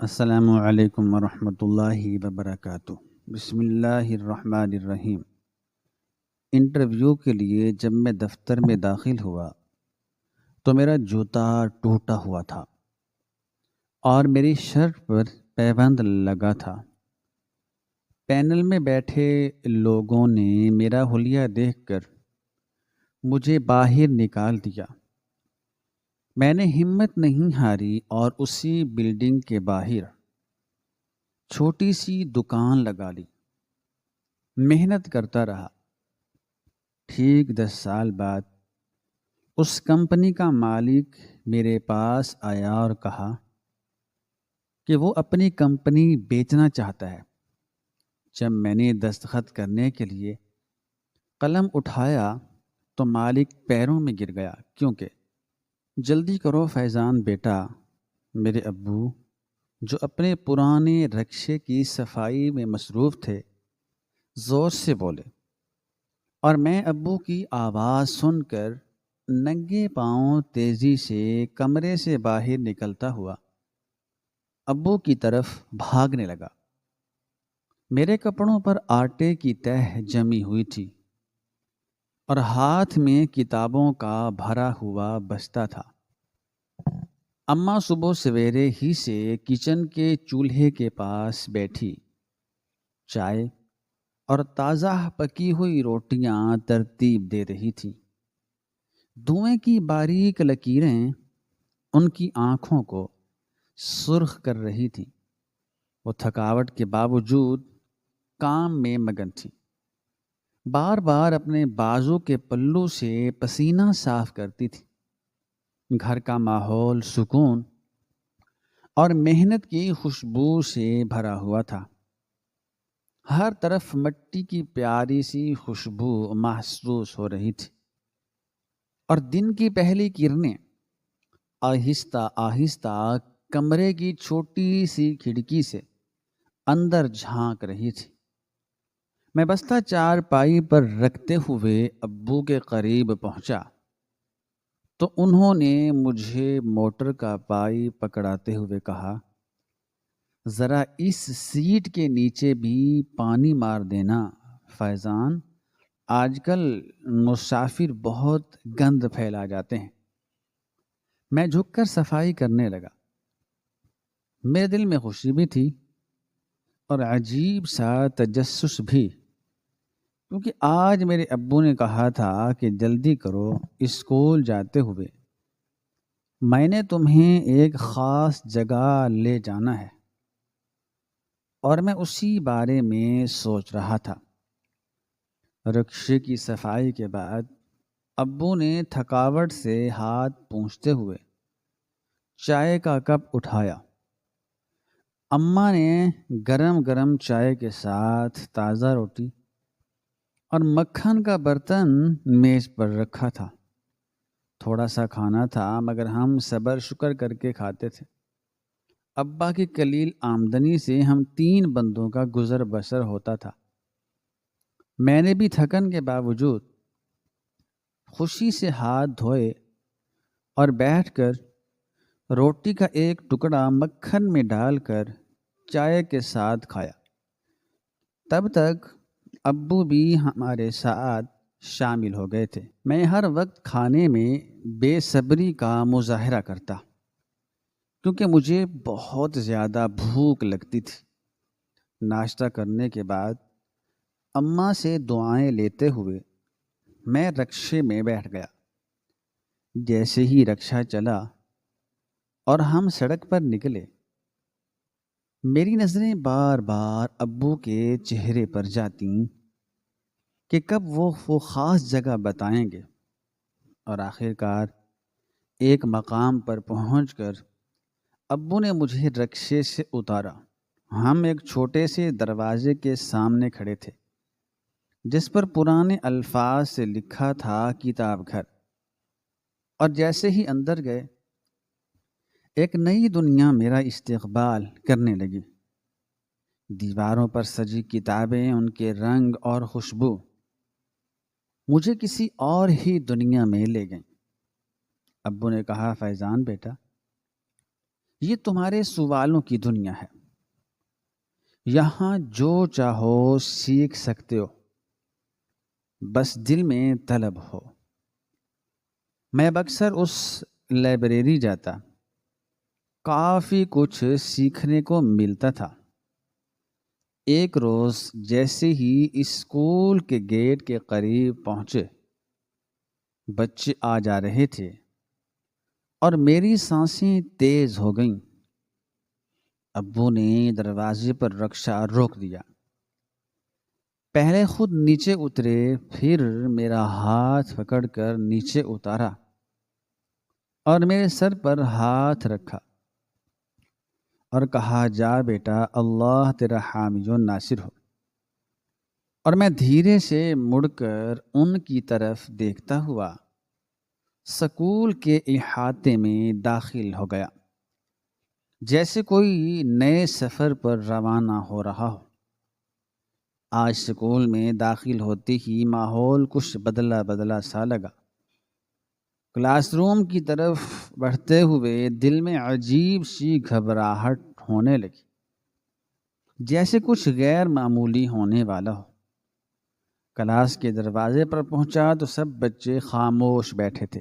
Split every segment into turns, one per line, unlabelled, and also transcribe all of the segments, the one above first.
السلام علیکم ورحمۃ اللہ وبرکاتہ۔ بسم اللہ الرحمن الرحیم۔ انٹرویو کے لیے جب میں دفتر میں داخل ہوا تو میرا جوتا ٹوٹا ہوا تھا اور میری شرٹ پر پیبند لگا تھا۔ پینل میں بیٹھے لوگوں نے میرا حلیہ دیکھ کر مجھے باہر نکال دیا۔ میں نے ہمت نہیں ہاری اور اسی بلڈنگ کے باہر چھوٹی سی دکان لگا لی۔ محنت کرتا رہا۔ ٹھیک 10 سال بعد اس کمپنی کا مالک میرے پاس آیا اور کہا کہ وہ اپنی کمپنی بیچنا چاہتا ہے۔ جب میں نے دستخط کرنے کے لیے قلم اٹھایا تو مالک پیروں میں گر گیا، کیونکہ جلدی کرو فیضان بیٹا، میرے ابو جو اپنے پرانے رکشے کی صفائی میں مصروف تھے زور سے بولے، اور میں ابو کی آواز سن کر ننگے پاؤں تیزی سے کمرے سے باہر نکلتا ہوا ابو کی طرف بھاگنے لگا۔ میرے کپڑوں پر آٹے کی تہ جمی ہوئی تھی اور ہاتھ میں کتابوں کا بھرا ہوا بستہ تھا۔ اماں صبح سویرے ہی سے کچن کے چولہے کے پاس بیٹھی چائے اور تازہ پکی ہوئی روٹیاں ترتیب دے رہی تھی۔ دھوئیں کی باریک لکیریں ان کی آنکھوں کو سرخ کر رہی تھیں۔ وہ تھکاوٹ کے باوجود کام میں مگن تھی، بار بار اپنے بازو کے پلو سے پسینہ صاف کرتی تھی۔ گھر کا ماحول سکون اور محنت کی خوشبو سے بھرا ہوا تھا۔ ہر طرف مٹی کی پیاری سی خوشبو محسوس ہو رہی تھی، اور دن کی پہلی کرنیں آہستہ آہستہ کمرے کی چھوٹی سی کھڑکی سے اندر جھانک رہی تھی۔ میں بستہ چارپائی پر رکھتے ہوئے ابو کے قریب پہنچا تو انہوں نے مجھے موٹر کا پائپ پکڑاتے ہوئے کہا، ذرا اس سیٹ کے نیچے بھی پانی مار دینا فیضان، آج کل مسافر بہت گند پھیلا جاتے ہیں۔ میں جھک کر صفائی کرنے لگا۔ میرے دل میں خوشی بھی تھی اور عجیب سا تجسس بھی، کیونکہ آج میرے ابو نے کہا تھا کہ جلدی کرو، اسکول جاتے ہوئے میں نے تمہیں ایک خاص جگہ لے جانا ہے، اور میں اسی بارے میں سوچ رہا تھا۔ رکشے کی صفائی کے بعد ابو نے تھکاوٹ سے ہاتھ پونچھتے ہوئے چائے کا کپ اٹھایا۔ اماں نے گرم گرم چائے کے ساتھ تازہ روٹی اور مکھن کا برتن میز پر رکھا تھا۔ تھوڑا سا کھانا تھا، مگر ہم صبر شکر کر کے کھاتے تھے۔ ابا کی قلیل آمدنی سے ہم 3 بندوں کا گزر بسر ہوتا تھا۔ میں نے بھی تھکن کے باوجود خوشی سے ہاتھ دھوئے اور بیٹھ کر روٹی کا ایک ٹکڑا مکھن میں ڈال کر چائے کے ساتھ کھایا۔ تب تک ابو بھی ہمارے ساتھ شامل ہو گئے تھے۔ میں ہر وقت کھانے میں بے صبری کا مظاہرہ کرتا، کیونکہ مجھے بہت زیادہ بھوک لگتی تھی۔ ناشتہ کرنے کے بعد اماں سے دعائیں لیتے ہوئے میں رکشے میں بیٹھ گیا۔ جیسے ہی رکشہ چلا اور ہم سڑک پر نکلے، میری نظریں بار بار ابو کے چہرے پر جاتیں کہ کب وہ خاص جگہ بتائیں گے، اور آخر کار ایک مقام پر پہنچ کر ابو نے مجھے رکشے سے اتارا۔ ہم ایک چھوٹے سے دروازے کے سامنے کھڑے تھے، جس پر پرانے الفاظ سے لکھا تھا کتاب گھر، اور جیسے ہی اندر گئے ایک نئی دنیا میرا استقبال کرنے لگی۔ دیواروں پر سجی کتابیں، ان کے رنگ اور خوشبو مجھے کسی اور ہی دنیا میں لے گئیں۔ ابو نے کہا، فیضان بیٹا، یہ تمہارے سوالوں کی دنیا ہے، یہاں جو چاہو سیکھ سکتے ہو، بس دل میں طلب ہو۔ میں اب اکثر اس لائبریری جاتا، کافی کچھ سیکھنے کو ملتا تھا۔ ایک روز جیسے ہی اسکول کے گیٹ کے قریب پہنچے، بچے آ جا رہے تھے اور میری سانسیں تیز ہو گئیں۔ ابو نے دروازے پر رکشہ روک دیا، پہلے خود نیچے اترے، پھر میرا ہاتھ پکڑ کر نیچے اتارا اور میرے سر پر ہاتھ رکھا اور کہا، جا بیٹا، اللہ تیرا حامی و ناصر ہو۔ اور میں دھیرے سے مڑ کر ان کی طرف دیکھتا ہوا سکول کے احاطے میں داخل ہو گیا، جیسے کوئی نئے سفر پر روانہ ہو رہا ہو۔ آج سکول میں داخل ہوتے ہی ماحول کچھ بدلا بدلا سا لگا۔ کلاس روم کی طرف بڑھتے ہوئے دل میں عجیب سی گھبراہٹ ہونے لگی، جیسے کچھ غیر معمولی ہونے والا ہو۔ کلاس کے دروازے پر پہنچا تو سب بچے خاموش بیٹھے تھے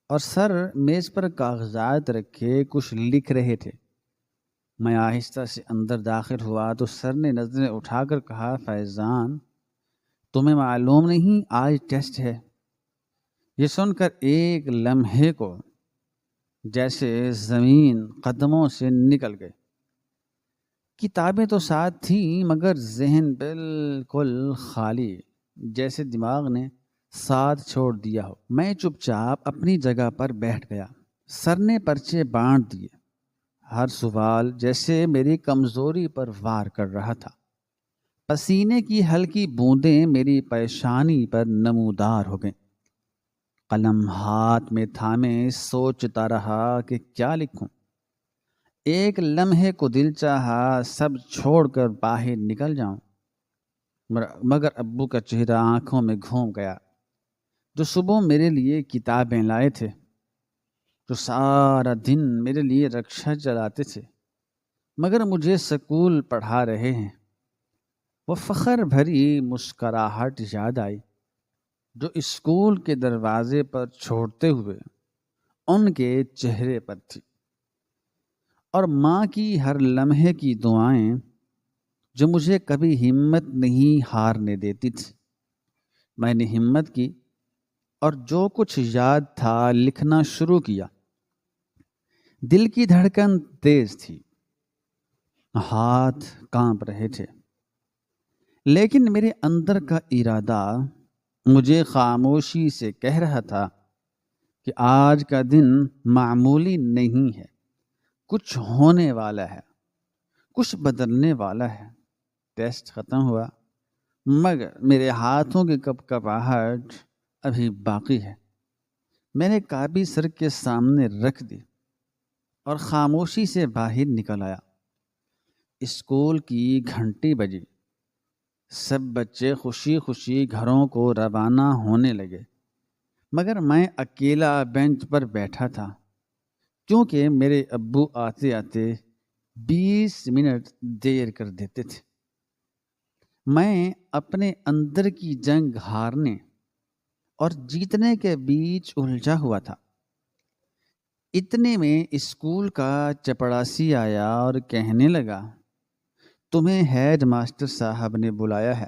اور سر میز پر کاغذات رکھے کچھ لکھ رہے تھے۔ میں آہستہ سے اندر داخل ہوا تو سر نے نظریں اٹھا کر کہا، فیضان، تمہیں معلوم نہیں آج ٹیسٹ ہے؟ یہ سن کر ایک لمحے کو جیسے زمین قدموں سے نکل گئی۔ کتابیں تو ساتھ تھیں مگر ذہن بالکل خالی، جیسے دماغ نے ساتھ چھوڑ دیا ہو۔ میں چپ چاپ اپنی جگہ پر بیٹھ گیا۔ سر نے پرچے بانٹ دیے، ہر سوال جیسے میری کمزوری پر وار کر رہا تھا۔ پسینے کی ہلکی بوندیں میری پیشانی پر نمودار ہو گئیں۔ قلم ہاتھ میں تھامے سوچتا رہا کہ کیا لکھوں۔ ایک لمحے کو دل چاہا سب چھوڑ کر باہر نکل جاؤں، مگر ابو کا چہرہ آنکھوں میں گھوم گیا، جو صبح میرے لیے کتابیں لائے تھے، جو سارا دن میرے لیے رکشہ چلاتے تھے، مگر مجھے سکول پڑھا رہے ہیں۔ وہ فخر بھری مسکراہٹ یاد آئی جو اسکول کے دروازے پر چھوڑتے ہوئے ان کے چہرے پر تھی، اور ماں کی ہر لمحے کی دعائیں جو مجھے کبھی ہمت نہیں ہارنے دیتی تھی۔ میں نے ہمت کی اور جو کچھ یاد تھا لکھنا شروع کیا۔ دل کی دھڑکن تیز تھی، ہاتھ کانپ رہے تھے، لیکن میرے اندر کا ارادہ مجھے خاموشی سے کہہ رہا تھا کہ آج کا دن معمولی نہیں ہے، کچھ ہونے والا ہے، کچھ بدلنے والا ہے۔ ٹیسٹ ختم ہوا مگر میرے ہاتھوں کی کپکپاہٹ ابھی باقی ہے۔ میں نے کاپی سر کے سامنے رکھ دی اور خاموشی سے باہر نکل آیا۔ اسکول کی گھنٹی بجی، سب بچے خوشی خوشی گھروں کو روانہ ہونے لگے، مگر میں اکیلا بینچ پر بیٹھا تھا، کیونکہ میرے ابو آتے آتے 20 منٹ دیر کر دیتے تھے۔ میں اپنے اندر کی جنگ ہارنے اور جیتنے کے بیچ الجھا ہوا تھا۔ اتنے میں اسکول کا چپڑاسی آیا اور کہنے لگا، تمہیں ہیڈ ماسٹر صاحب نے بلایا ہے۔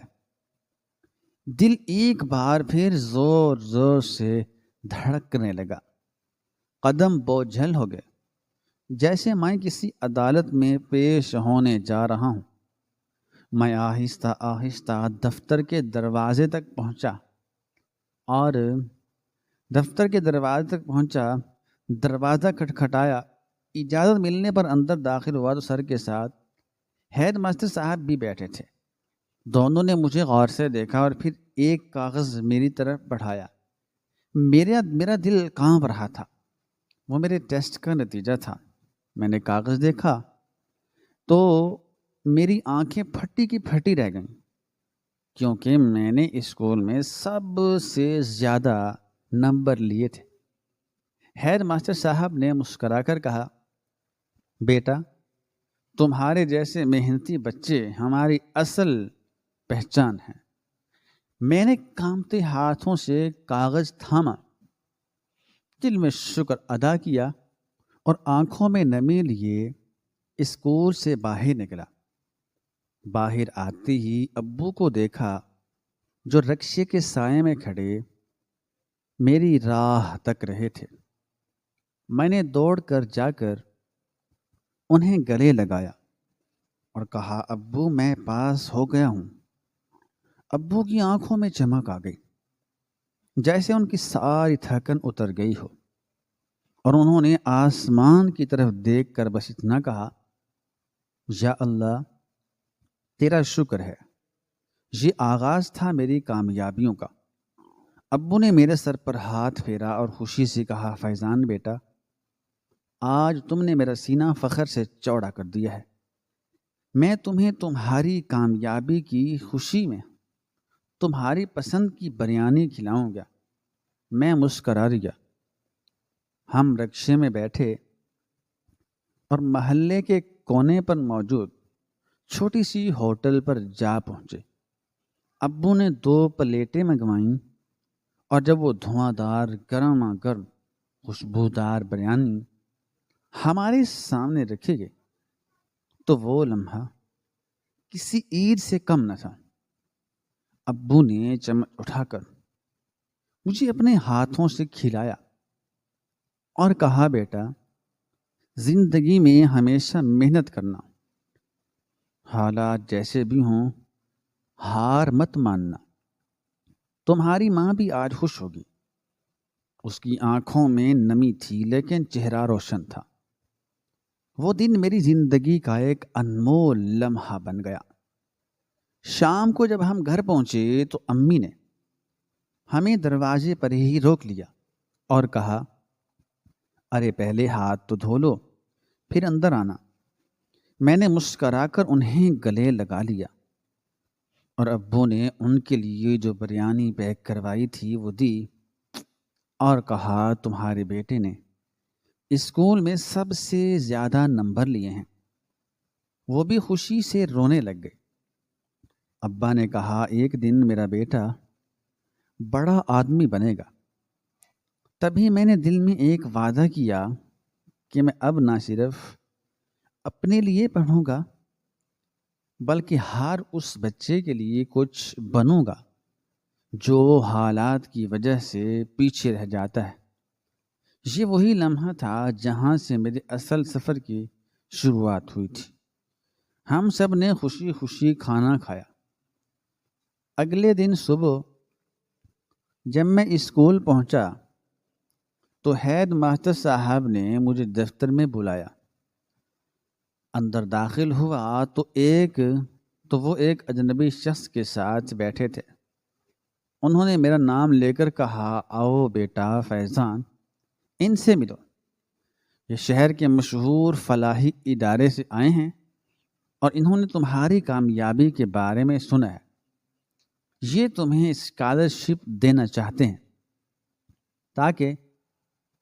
دل ایک بار پھر زور زور سے دھڑکنے لگا، قدم بوجھل ہو گئے، جیسے میں کسی عدالت میں پیش ہونے جا رہا ہوں۔ میں آہستہ آہستہ دفتر کے دروازے تک پہنچا اور دروازہ کھٹکھٹایا۔ اجازت ملنے پر اندر داخل ہوا تو سر کے ساتھ ہیڈ ماسٹر صاحب بھی بیٹھے تھے۔ دونوں نے مجھے غور سے دیکھا اور پھر ایک کاغذ میری طرف بڑھایا۔ میرا دل کانپ رہا تھا، وہ میرے ٹیسٹ کا نتیجہ تھا۔ میں نے کاغذ دیکھا تو میری آنکھیں پھٹی کی پھٹی رہ گئیں، کیونکہ میں نے اسکول میں سب سے زیادہ نمبر لیے تھے۔ ہیڈ ماسٹر صاحب نے مسکرا کر کہا، بیٹا تمہارے جیسے محنتی بچے ہماری اصل پہچان ہیں۔ میں نے کامتے ہاتھوں سے کاغذ تھاما، دل میں شکر ادا کیا اور آنکھوں میں نمی لیے اسکول سے باہر نکلا۔ باہر آتے ہی ابو کو دیکھا جو رکشے کے سائے میں کھڑے میری راہ تک رہے تھے۔ میں نے دوڑ کر جا کر انہیں گلے لگایا اور کہا، ابو میں پاس ہو گیا ہوں۔ ابو کی آنکھوں میں چمک آ گئی، جیسے ان کی ساری تھکن اتر گئی ہو، اور انہوں نے آسمان کی طرف دیکھ کر بس اتنا کہا، یا اللہ تیرا شکر ہے، یہ آغاز تھا میری کامیابیوں کا۔ ابو نے میرے سر پر ہاتھ پھیرا اور خوشی سے کہا، فیضان بیٹا آج تم نے میرا سینہ فخر سے چوڑا کر دیا ہے۔ میں تمہیں تمہاری کامیابی کی خوشی میں تمہاری پسند کی بریانی کھلاؤں گا۔ میں مسکرا دیا۔ ہم رکشے میں بیٹھے اور محلے کے کونے پر موجود چھوٹی سی ہوٹل پر جا پہنچے۔ ابو نے 2 پلیٹیں منگوائیں اور جب وہ دھواں دار گرما گرم خوشبودار بریانی ہمارے سامنے رکھی گئی تو وہ لمحہ کسی عید سے کم نہ تھا۔ ابو نے چمچ اٹھا کر مجھے اپنے ہاتھوں سے کھلایا اور کہا، بیٹا زندگی میں ہمیشہ محنت کرنا، حالات جیسے بھی ہوں ہار مت ماننا۔ تمہاری ماں بھی آج خوش ہوگی۔ اس کی آنکھوں میں نمی تھی لیکن چہرہ روشن تھا۔ وہ دن میری زندگی کا ایک انمول لمحہ بن گیا۔ شام کو جب ہم گھر پہنچے تو امی نے ہمیں دروازے پر ہی روک لیا اور کہا، ارے پہلے ہاتھ تو دھو لو پھر اندر آنا۔ میں نے مسکرا کر انہیں گلے لگا لیا اور ابو نے ان کے لیے جو بریانی پیک کروائی تھی وہ دی اور کہا، تمہارے بیٹے نے اسکول میں سب سے زیادہ نمبر لیے ہیں۔ وہ بھی خوشی سے رونے لگ گئے۔ ابا نے کہا، ایک دن میرا بیٹا بڑا آدمی بنے گا۔ تبھی میں نے دل میں ایک وعدہ کیا کہ میں اب نہ صرف اپنے لیے پڑھوں گا بلکہ ہر اس بچے کے لیے کچھ بنوں گا جو حالات کی وجہ سے پیچھے رہ جاتا ہے۔ یہ وہی لمحہ تھا جہاں سے میرے اصل سفر کی شروعات ہوئی تھی۔ ہم سب نے خوشی خوشی کھانا کھایا۔ اگلے دن صبح جب میں اسکول پہنچا تو ہیڈ ماسٹر صاحب نے مجھے دفتر میں بلایا۔ اندر داخل ہوا تو وہ ایک اجنبی شخص کے ساتھ بیٹھے تھے۔ انہوں نے میرا نام لے کر کہا، آؤ بیٹا فیضان، ان سے ملو۔ یہ شہر کے مشہور فلاحی ادارے سے آئے ہیں اور انہوں نے تمہاری کامیابی کے بارے میں سنا ہے۔ یہ تمہیں اسکالرشپ دینا چاہتے ہیں تاکہ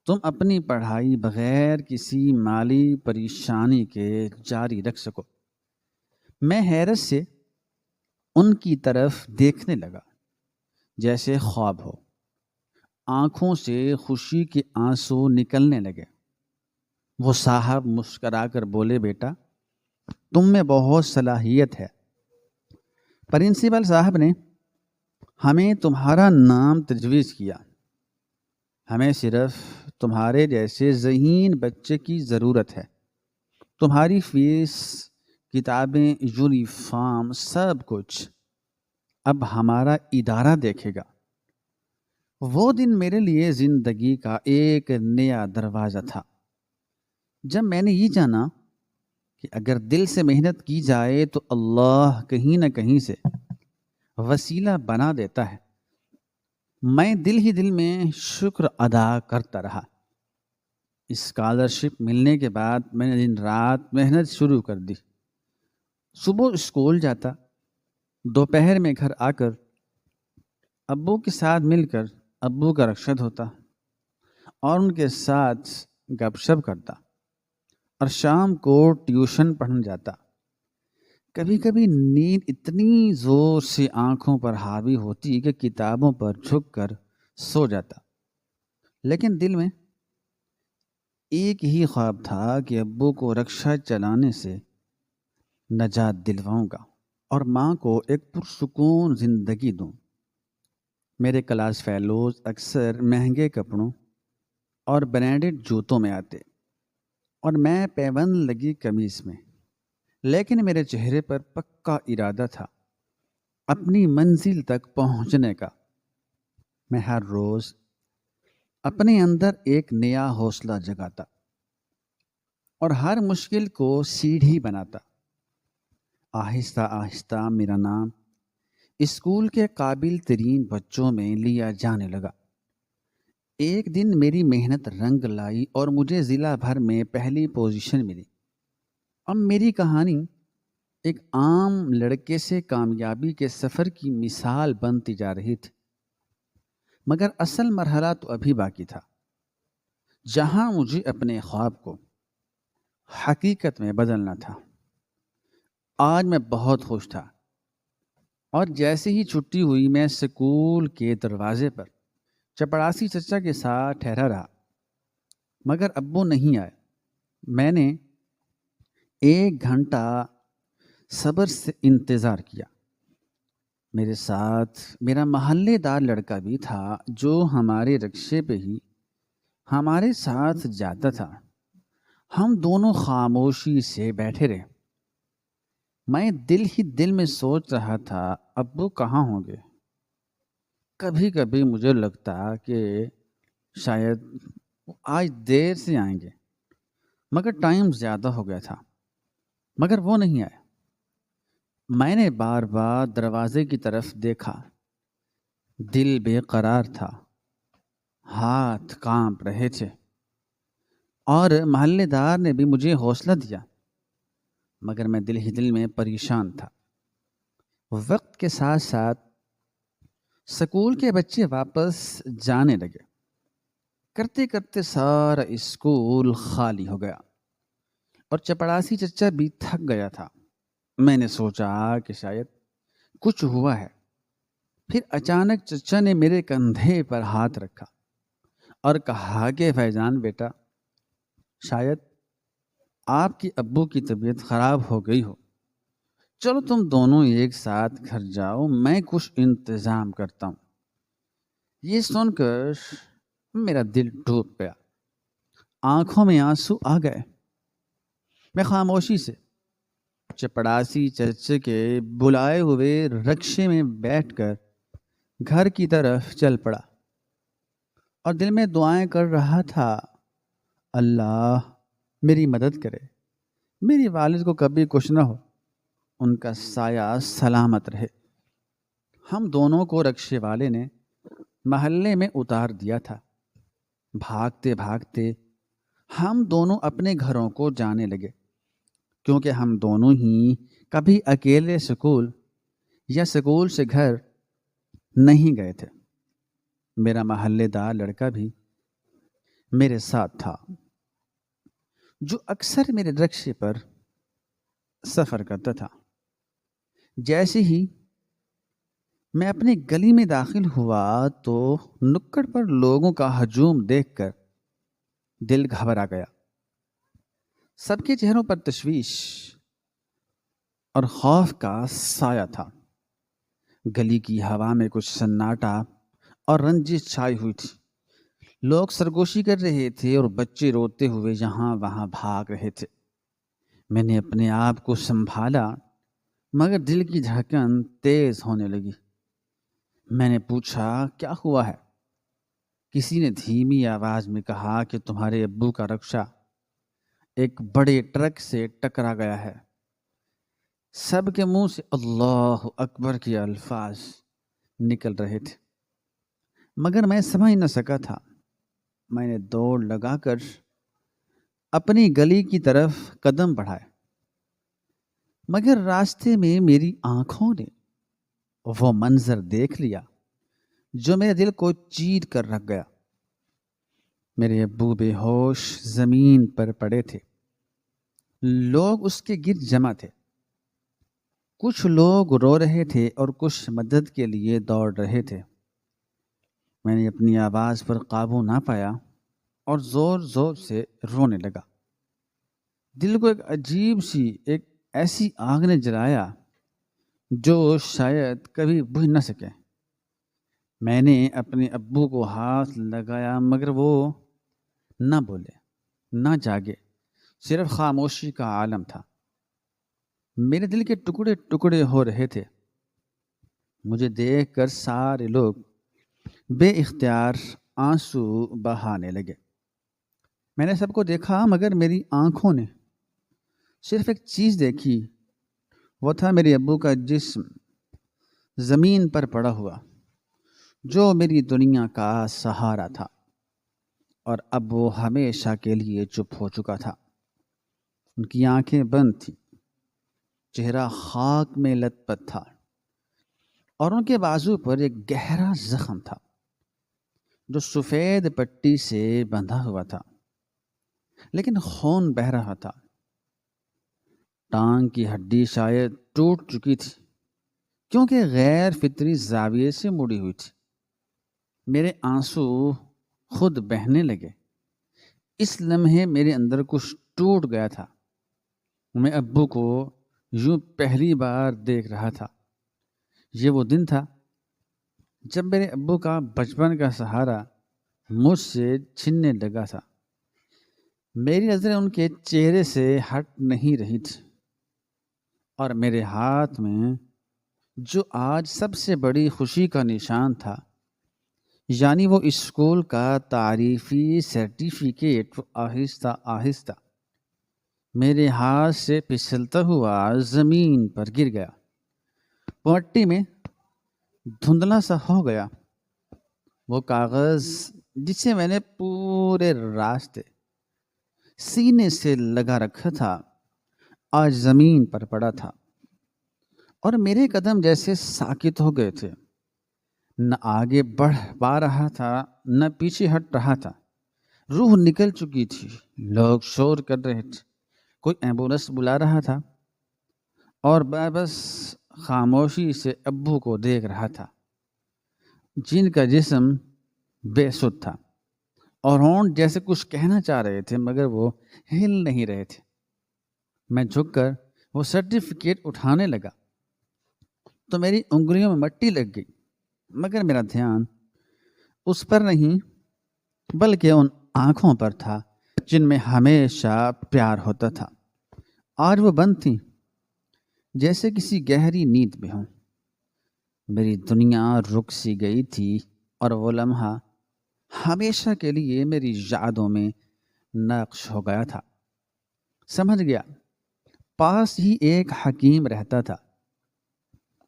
تم اپنی پڑھائی بغیر کسی مالی پریشانی کے جاری رکھ سکو۔ میں حیرت سے ان کی طرف دیکھنے لگا جیسے خواب ہو۔ آنکھوں سے خوشی کے آنسو نکلنے لگے۔ وہ صاحب مسکرا کر بولے، بیٹا تم میں بہت صلاحیت ہے۔ پرنسپل صاحب نے ہمیں تمہارا نام تجویز کیا۔ ہمیں صرف تمہارے جیسے ذہین بچے کی ضرورت ہے۔ تمہاری فیس، کتابیں، یونیفارم، سب کچھ اب ہمارا ادارہ دیکھے گا۔ وہ دن میرے لیے زندگی کا ایک نیا دروازہ تھا۔ جب میں نے یہ جانا کہ اگر دل سے محنت کی جائے تو اللہ کہیں نہ کہیں سے وسیلہ بنا دیتا ہے، میں دل ہی دل میں شکر ادا کرتا رہا۔ اسکالرشپ ملنے کے بعد میں نے دن رات محنت شروع کر دی۔ صبح اسکول جاتا، دوپہر میں گھر آ کر ابو کے ساتھ مل کر ابو کا رکشہ دھوتا اور ان کے ساتھ گپ شپ کرتا اور شام کو ٹیوشن پڑھنے جاتا۔ کبھی کبھی نیند اتنی زور سے آنکھوں پر حاوی ہوتی کہ کتابوں پر جھک کر سو جاتا، لیکن دل میں ایک ہی خواب تھا کہ ابو کو رکشہ چلانے سے نجات دلواؤں گا اور ماں کو ایک پرسکون زندگی دوں۔ میرے کلاس فیلوز اکثر مہنگے کپڑوں اور برانڈڈ جوتوں میں آتے اور میں پیبند لگی قمیص میں، لیکن میرے چہرے پر پکا ارادہ تھا اپنی منزل تک پہنچنے کا۔ میں ہر روز اپنے اندر ایک نیا حوصلہ جگاتا اور ہر مشکل کو سیڑھی بناتا۔ آہستہ آہستہ میرا نام اسکول کے قابل ترین بچوں میں لیا جانے لگا۔ ایک دن میری محنت رنگ لائی اور مجھے ضلع بھر میں پہلی پوزیشن ملی۔ اب میری کہانی ایک عام لڑکے سے کامیابی کے سفر کی مثال بنتی جا رہی تھی، مگر اصل مرحلہ تو ابھی باقی تھا، جہاں مجھے اپنے خواب کو حقیقت میں بدلنا تھا۔ آج میں بہت خوش تھا، اور جیسے ہی چھٹی ہوئی میں اسکول کے دروازے پر چپڑاسی چچا کے ساتھ ٹھہرا رہا، مگر ابو نہیں آئے۔ میں نے 1 گھنٹہ صبر سے انتظار کیا۔ میرے ساتھ میرا محلے دار لڑکا بھی تھا جو ہمارے رکشے پہ ہی ہمارے ساتھ جاتا تھا۔ ہم دونوں خاموشی سے بیٹھے رہے۔ میں دل ہی دل میں سوچ رہا تھا ابو کہاں ہوں گے۔ کبھی کبھی مجھے لگتا کہ شاید وہ آج دیر سے آئیں گے، مگر ٹائم زیادہ ہو گیا تھا، مگر وہ نہیں آئے۔ میں نے بار بار دروازے کی طرف دیکھا، دل بے قرار تھا، ہاتھ کانپ رہے تھے، اور محلے دار نے بھی مجھے حوصلہ دیا، مگر میں دل ہی دل میں پریشان تھا۔ وقت کے ساتھ ساتھ اسکول کے بچے واپس جانے لگے، کرتے کرتے سارا اسکول خالی ہو گیا، اور چپڑاسی چچا بھی تھک گیا تھا۔ میں نے سوچا کہ شاید کچھ ہوا ہے۔ پھر اچانک چچا نے میرے کندھے پر ہاتھ رکھا اور کہا کہ فیضان بیٹا، شاید آپ کی ابو کی طبیعت خراب ہو گئی ہو، چلو تم دونوں ایک ساتھ گھر جاؤ، میں کچھ انتظام کرتا ہوں۔ یہ سن کر میرا دل ڈوب گیا، آنکھوں میں آنسو آ گئے۔ میں خاموشی سے چپڑاسی چچے کے بلائے ہوئے رکشے میں بیٹھ کر گھر کی طرف چل پڑا، اور دل میں دعائیں کر رہا تھا، اللہ میری مدد کرے، میری والد کو کبھی کچھ نہ ہو، ان کا سایہ سلامت رہے۔ ہم دونوں کو رکشے والے نے محلے میں اتار دیا تھا۔ بھاگتے بھاگتے ہم دونوں اپنے گھروں کو جانے لگے، کیونکہ ہم دونوں ہی کبھی اکیلے اسکول یا اسکول سے گھر نہیں گئے تھے۔ میرا محلے دار لڑکا بھی میرے ساتھ تھا، جو اکثر میرے رکشے پر سفر کرتا تھا۔ جیسے ہی میں اپنی گلی میں داخل ہوا تو نکڑ پر لوگوں کا ہجوم دیکھ کر دل گھبرا گیا۔ سب کے چہروں پر تشویش اور خوف کا سایہ تھا۔ گلی کی ہوا میں کچھ سناٹا اور رنجش چھائی ہوئی تھی۔ لوگ سرگوشی کر رہے تھے اور بچے روتے ہوئے یہاں وہاں بھاگ رہے تھے۔ میں نے اپنے آپ کو سنبھالا، مگر دل کی دھڑکن تیز ہونے لگی۔ میں نے پوچھا کیا ہوا ہے؟ کسی نے دھیمی آواز میں کہا کہ تمہارے ابو کا رکشہ ایک بڑے ٹرک سے ٹکرا گیا ہے۔ سب کے منہ سے اللہ اکبر کے الفاظ نکل رہے تھے، مگر میں سمجھ نہ سکا تھا۔ میں نے دوڑ لگا کر اپنی گلی کی طرف قدم بڑھائے، مگر راستے میں میری آنکھوں نے وہ منظر دیکھ لیا جو میرے دل کو چیر کر رکھ گیا۔ میرے ابو بے ہوش زمین پر پڑے تھے، لوگ اس کے گرد جمع تھے، کچھ لوگ رو رہے تھے اور کچھ مدد کے لیے دوڑ رہے تھے۔ میں نے اپنی آواز پر قابو نہ پایا اور زور زور سے رونے لگا۔ دل کو ایک عجیب سی، ایک ایسی آگ نے جلایا جو شاید کبھی بجھ نہ سکے۔ میں نے اپنے ابو کو ہاتھ لگایا مگر وہ نہ بولے، نہ جاگے، صرف خاموشی کا عالم تھا۔ میرے دل کے ٹکڑے ٹکڑے ہو رہے تھے۔ مجھے دیکھ کر سارے لوگ بے اختیار آنسو بہانے لگے۔ میں نے سب کو دیکھا مگر میری آنکھوں نے صرف ایک چیز دیکھی، وہ تھا میرے ابو کا جسم زمین پر پڑا ہوا، جو میری دنیا کا سہارا تھا، اور اب وہ ہمیشہ کے لیے چپ ہو چکا تھا۔ ان کی آنکھیں بند تھیں، چہرہ خاک میں لت پت تھا، اور ان کے بازو پر ایک گہرا زخم تھا جو سفید پٹی سے بندھا ہوا تھا، لیکن خون بہہ رہا تھا۔ ٹانگ کی ہڈی شاید ٹوٹ چکی تھی کیونکہ غیر فطری زاویے سے مڑی ہوئی تھی۔ میرے آنسو خود بہنے لگے۔ اس لمحے میرے اندر کچھ ٹوٹ گیا تھا۔ میں ابو کو یوں پہلی بار دیکھ رہا تھا۔ یہ وہ دن تھا جب میرے ابو کا بچپن کا سہارا مجھ سے چھننے لگا تھا۔ میری نظریں ان کے چہرے سے ہٹ نہیں رہی تھی، اور میرے ہاتھ میں جو آج سب سے بڑی خوشی کا نشان تھا، یعنی وہ اسکول کا تعریفی سرٹیفکیٹ، وہ آہستہ آہستہ میرے ہاتھ سے پھسلتا ہوا زمین پر گر گیا۔ مٹی میں دھندلا سا ہو گیا۔ وہ کاغذ جسے میں نے پورے راستے سینے سے لگا رکھا تھا، آج زمین پر پڑا تھا، اور میرے قدم جیسے ساکت ہو گئے تھے۔ نہ آگے بڑھ پا رہا تھا، نہ پیچھے ہٹ رہا تھا۔ روح نکل چکی تھی۔ لوگ شور کر رہے تھے، کوئی ایمبولینس بلا رہا تھا، اور میں بس خاموشی سے ابو کو دیکھ رہا تھا، جن کا جسم بے سدھ تھا، اور ہونٹ جیسے کچھ کہنا چاہ رہے تھے مگر وہ ہل نہیں رہے تھے۔ میں جھک کر وہ سرٹیفکیٹ اٹھانے لگا تو میری انگلیوں میں مٹی لگ گئی، مگر میرا دھیان اس پر نہیں بلکہ ان آنکھوں پر تھا جن میں ہمیشہ پیار ہوتا تھا۔ آج وہ بند تھیں، جیسے کسی گہری نیند میں ہوں۔ میری دنیا رک سی گئی تھی، اور وہ لمحہ ہمیشہ کے لیے میری یادوں میں نقش ہو گیا تھا۔ سمجھ گیا، پاس ہی ایک حکیم رہتا تھا۔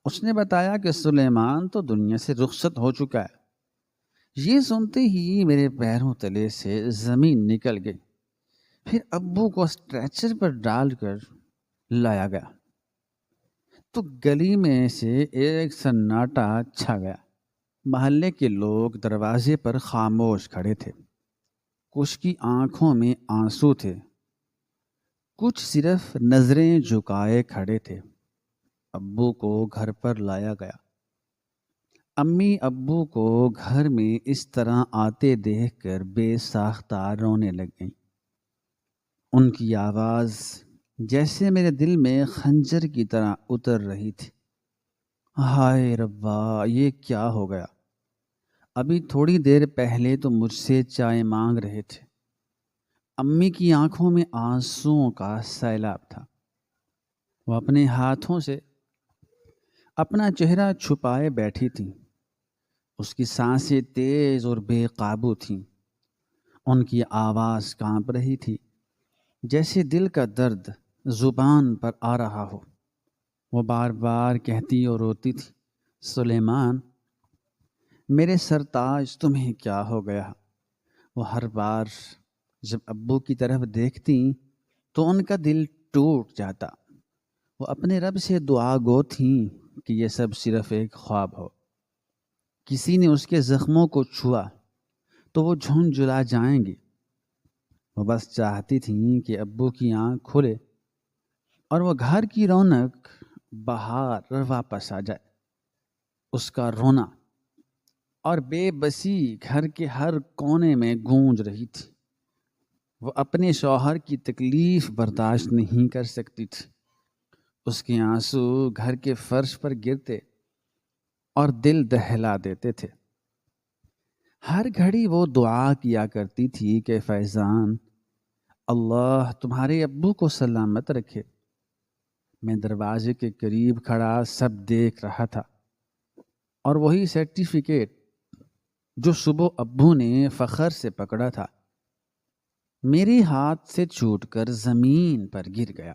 اس نے بتایا کہ سلیمان تو دنیا سے رخصت ہو چکا ہے۔ یہ سنتے ہی میرے پیروں تلے سے زمین نکل گئی۔ پھر ابو کو اسٹریچر پر ڈال کر لایا گیا تو گلی میں سے ایک سناٹا چھا گیا۔ محلے کے لوگ دروازے پر خاموش کھڑے تھے۔ کچھ کی آنکھوں میں آنسو تھے، کچھ صرف نظریں جھکائے کھڑے تھے۔ ابو کو گھر پر لایا گیا۔ امی ابو کو گھر میں اس طرح آتے دیکھ کر بے ساختہ رونے لگ گئیں۔ ان کی آواز جیسے میرے دل میں خنجر کی طرح اتر رہی تھی۔ ہائے ربا، یہ کیا ہو گیا؟ ابھی تھوڑی دیر پہلے تو مجھ سے چائے مانگ رہے تھے۔ امی کی آنکھوں میں آنسوؤں کا سیلاب تھا۔ وہ اپنے ہاتھوں سے اپنا چہرہ چھپائے بیٹھی تھی۔ اس کی سانسیں تیز اور بے قابو تھیں۔ ان کی آواز کانپ رہی تھی، جیسے دل کا درد زبان پر آ رہا ہو۔ وہ بار بار کہتی اور روتی تھی، سلیمان میرے سرتاج، تمہیں کیا ہو گیا؟ وہ ہر بار جب ابو کی طرف دیکھتی تو ان کا دل ٹوٹ جاتا۔ وہ اپنے رب سے دعا گو تھیں کہ یہ سب صرف ایک خواب ہو۔ کسی نے اس کے زخموں کو چھوا تو وہ جھنجھلا جائیں گی۔ وہ بس چاہتی تھیں کہ ابو کی آنکھ کھلے اور وہ گھر کی رونق باہر واپس آ جائے. اس کا رونا اور بے بسی گھر کے ہر کونے میں گونج رہی تھی. وہ اپنے شوہر کی تکلیف برداشت نہیں کر سکتی تھی. اس کے آنسو گھر کے فرش پر گرتے اور دل دہلا دیتے تھے. ہر گھڑی وہ دعا کیا کرتی تھی کہ فیضان، اللہ تمہارے ابو کو سلامت رکھے. میں دروازے کے قریب کھڑا سب دیکھ رہا تھا، اور وہی سرٹیفکیٹ جو صبح ابو نے فخر سے پکڑا تھا میرے ہاتھ سے چھوٹ کر زمین پر گر گیا.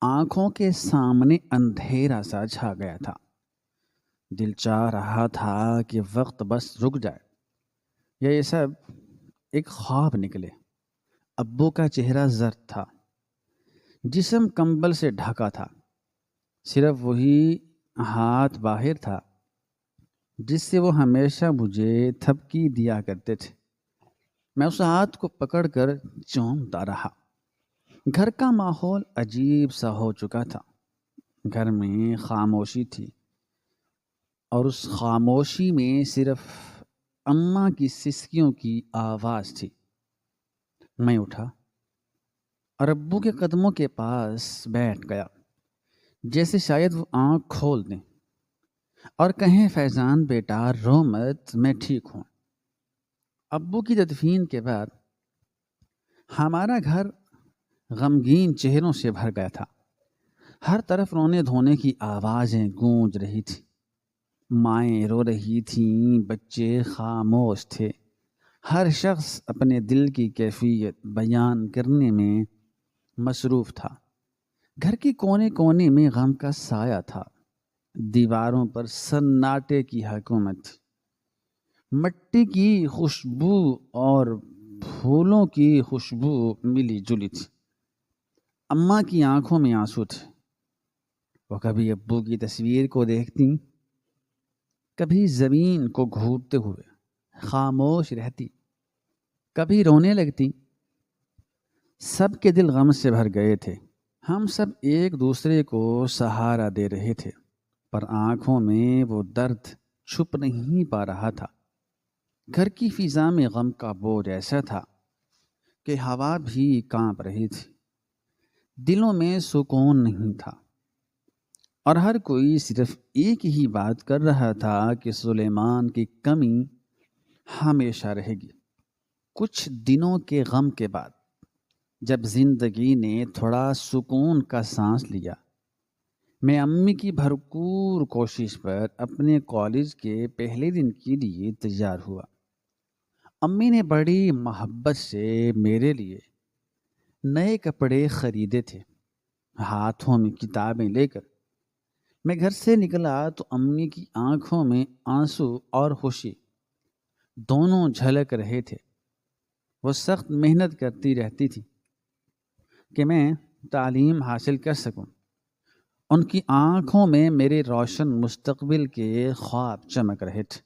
آنکھوں کے سامنے اندھیرا سا چھا گیا تھا. دل چاہ رہا تھا کہ وقت بس رک جائے یا یہ سب ایک خواب نکلے. ابو کا چہرہ زرد تھا، جسم کمبل سے ڈھکا تھا. صرف وہی ہاتھ باہر تھا جس سے وہ ہمیشہ مجھے تھپکی دیا کرتے تھے. میں اس ہاتھ کو پکڑ کر چومتا رہا. گھر کا ماحول عجیب سا ہو چکا تھا. گھر میں خاموشی تھی، اور اس خاموشی میں صرف اماں کی سسکیوں کی آواز تھی. میں اٹھا اور ابو کے قدموں کے پاس بیٹھ گیا، جیسے شاید وہ آنکھ کھول دیں اور کہیں فیضان بیٹا رو مت، میں ٹھیک ہوں. ابو کی تدفین کے بعد ہمارا گھر غمگین چہروں سے بھر گیا تھا. ہر طرف رونے دھونے کی آوازیں گونج رہی تھی. مائیں رو رہی تھیں، بچے خاموش تھے. ہر شخص اپنے دل کی کیفیت بیان کرنے میں مصروف تھا. گھر کے کونے کونے میں غم کا سایہ تھا. دیواروں پر سناٹے کی حکومت تھی. مٹی کی خوشبو اور پھولوں کی خوشبو ملی جلی تھی. اماں کی آنکھوں میں آنسو تھے. وہ کبھی ابو کی تصویر کو دیکھتی، کبھی زمین کو گھورتے ہوئے خاموش رہتی، کبھی رونے لگتی. سب کے دل غم سے بھر گئے تھے. ہم سب ایک دوسرے کو سہارا دے رہے تھے، پر آنکھوں میں وہ درد چھپ نہیں پا رہا تھا. گھر کی فضا میں غم کا بوجھ ایسا تھا کہ ہوا بھی کانپ رہی تھی. دلوں میں سکون نہیں تھا، اور ہر کوئی صرف ایک ہی بات کر رہا تھا کہ سلیمان کی کمی ہمیشہ رہے گی. کچھ دنوں کے غم کے بعد جب زندگی نے تھوڑا سکون کا سانس لیا، میں امی کی بھرپور کوشش پر اپنے کالج کے پہلے دن کے لیے تیار ہوا. امی نے بڑی محبت سے میرے لیے نئے کپڑے خریدے تھے. ہاتھوں میں کتابیں لے کر میں گھر سے نکلا تو امی کی آنکھوں میں آنسو اور خوشی دونوں جھلک رہے تھے. وہ سخت محنت کرتی رہتی تھی کہ میں تعلیم حاصل کر سکوں. ان کی آنکھوں میں میرے روشن مستقبل کے خواب چمک رہے تھے.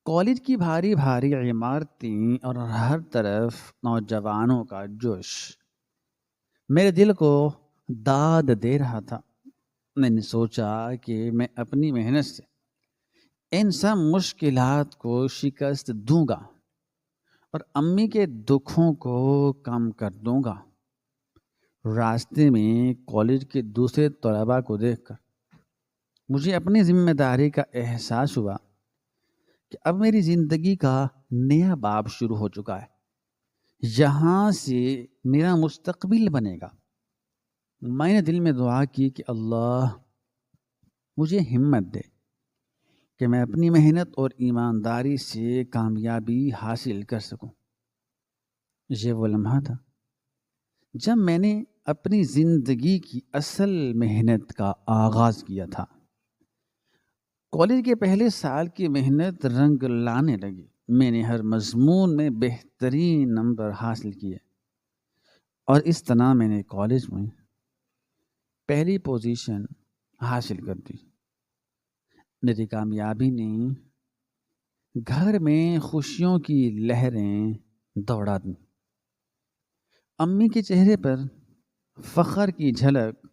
کالج کی بھاری بھاری عمارتیں اور ہر طرف نوجوانوں کا جوش میرے دل کو داد دے رہا تھا. میں نے سوچا کہ میں اپنی محنت سے ان سب مشکلات کو شکست دوں گا اور امی کے دکھوں کو کم کر دوں گا. راستے میں کالج کے دوسرے طلباء کو دیکھ کر مجھے اپنی ذمہ داری کا احساس ہوا کہ اب میری زندگی کا نیا باب شروع ہو چکا ہے. یہاں سے میرا مستقبل بنے گا. میں نے دل میں دعا کی کہ اللہ مجھے ہمت دے کہ میں اپنی محنت اور ایمانداری سے کامیابی حاصل کر سکوں. یہ وہ لمحہ تھا جب میں نے اپنی زندگی کی اصل محنت کا آغاز کیا تھا. کالج کے پہلے سال کی محنت رنگ لانے لگی. میں نے ہر مضمون میں بہترین نمبر حاصل کیے، اور اس طرح میں نے کالج میں پہلی پوزیشن حاصل کر دی. میری کامیابی نے گھر میں خوشیوں کی لہریں دوڑا دیں. امی کے چہرے پر فخر کی جھلک